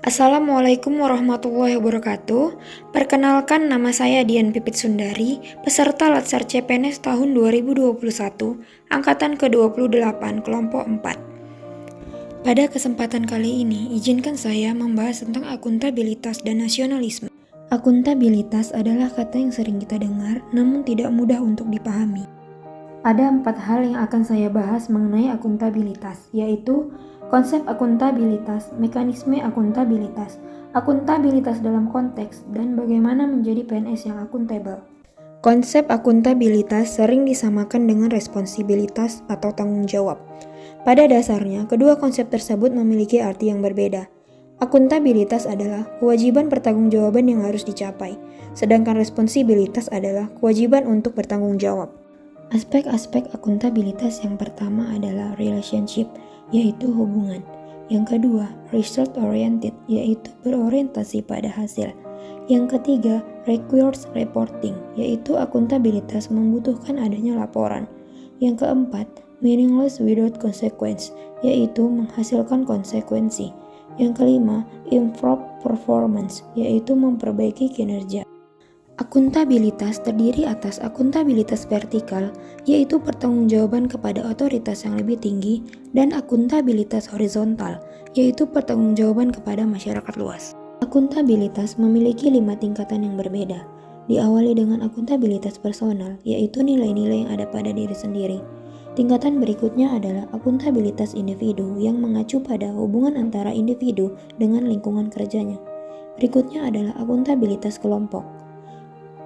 Assalamualaikum warahmatullahi wabarakatuh. Perkenalkan, nama saya Dian Pipit Sundari, peserta Latsar CPNS tahun 2021, angkatan ke-28, kelompok 4. Pada kesempatan kali ini, izinkan saya membahas tentang akuntabilitas dan nasionalisme. Akuntabilitas adalah kata yang sering kita dengar, namun tidak mudah untuk dipahami. Ada 4 hal yang akan saya bahas mengenai akuntabilitas, yaitu konsep akuntabilitas, mekanisme akuntabilitas, akuntabilitas dalam konteks, dan bagaimana menjadi PNS yang akuntabel. Konsep akuntabilitas sering disamakan dengan responsibilitas atau tanggung jawab. Pada dasarnya, kedua konsep tersebut memiliki arti yang berbeda. Akuntabilitas adalah kewajiban pertanggungjawaban yang harus dicapai, sedangkan responsibilitas adalah kewajiban untuk bertanggung jawab. Aspek-aspek akuntabilitas yang pertama adalah relationship, yaitu hubungan. Yang kedua, result oriented, yaitu berorientasi pada hasil. Yang ketiga, requires reporting, yaitu akuntabilitas membutuhkan adanya laporan. Yang keempat, meaningless without consequence, yaitu menghasilkan konsekuensi. Yang kelima, improve performance, yaitu memperbaiki kinerja. Akuntabilitas terdiri atas akuntabilitas vertikal, yaitu pertanggungjawaban kepada otoritas yang lebih tinggi, dan akuntabilitas horizontal, yaitu pertanggungjawaban kepada masyarakat luas. Akuntabilitas memiliki 5 tingkatan yang berbeda. Diawali dengan akuntabilitas personal, yaitu nilai-nilai yang ada pada diri sendiri. Tingkatan berikutnya adalah akuntabilitas individu yang mengacu pada hubungan antara individu dengan lingkungan kerjanya. Berikutnya adalah akuntabilitas kelompok.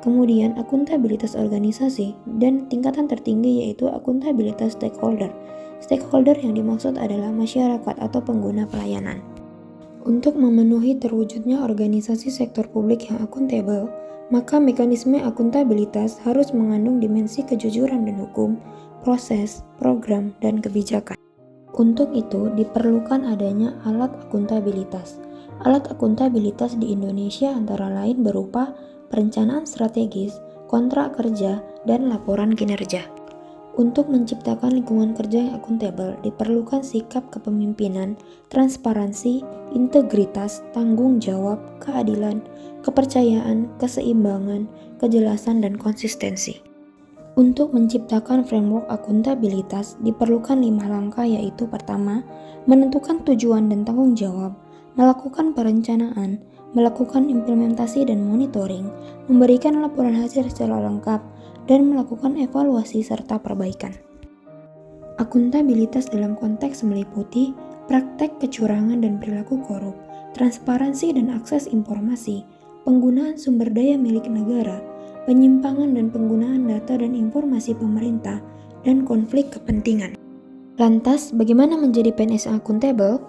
Kemudian akuntabilitas organisasi, dan tingkatan tertinggi yaitu akuntabilitas stakeholder. Stakeholder yang dimaksud adalah masyarakat atau pengguna pelayanan. Untuk memenuhi terwujudnya organisasi sektor publik yang akuntabel, maka mekanisme akuntabilitas harus mengandung dimensi kejujuran dan hukum, proses, program, dan kebijakan. Untuk itu diperlukan adanya alat akuntabilitas. Alat akuntabilitas di Indonesia antara lain berupa perencanaan strategis, kontrak kerja, dan laporan kinerja. Untuk menciptakan lingkungan kerja yang akuntabel, diperlukan sikap kepemimpinan, transparansi, integritas, tanggung jawab, keadilan, kepercayaan, keseimbangan, kejelasan, dan konsistensi. Untuk menciptakan framework akuntabilitas, diperlukan 5 langkah, yaitu pertama, menentukan tujuan dan tanggung jawab, melakukan perencanaan, melakukan implementasi dan monitoring, memberikan laporan hasil secara lengkap, dan melakukan evaluasi serta perbaikan. Akuntabilitas dalam konteks meliputi praktek kecurangan dan perilaku korup, transparansi dan akses informasi, penggunaan sumber daya milik negara, penyimpangan dan penggunaan data dan informasi pemerintah, dan konflik kepentingan. Lantas, bagaimana menjadi PNS yang akuntabel?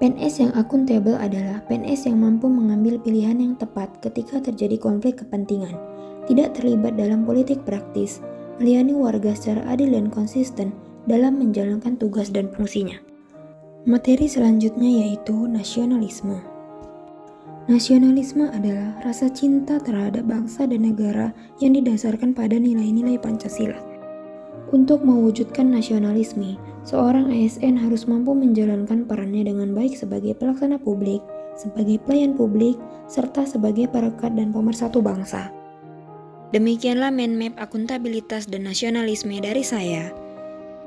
PNS yang akuntabel adalah PNS yang mampu mengambil pilihan yang tepat ketika terjadi konflik kepentingan, tidak terlibat dalam politik praktis, melayani warga secara adil dan konsisten dalam menjalankan tugas dan fungsinya. Materi selanjutnya yaitu nasionalisme. Nasionalisme adalah rasa cinta terhadap bangsa dan negara yang didasarkan pada nilai-nilai Pancasila. Untuk mewujudkan nasionalisme, seorang ASN harus mampu menjalankan perannya dengan baik sebagai pelaksana publik, sebagai pelayan publik, serta sebagai perekat dan pemersatu bangsa. Demikianlah mind map akuntabilitas dan nasionalisme dari saya.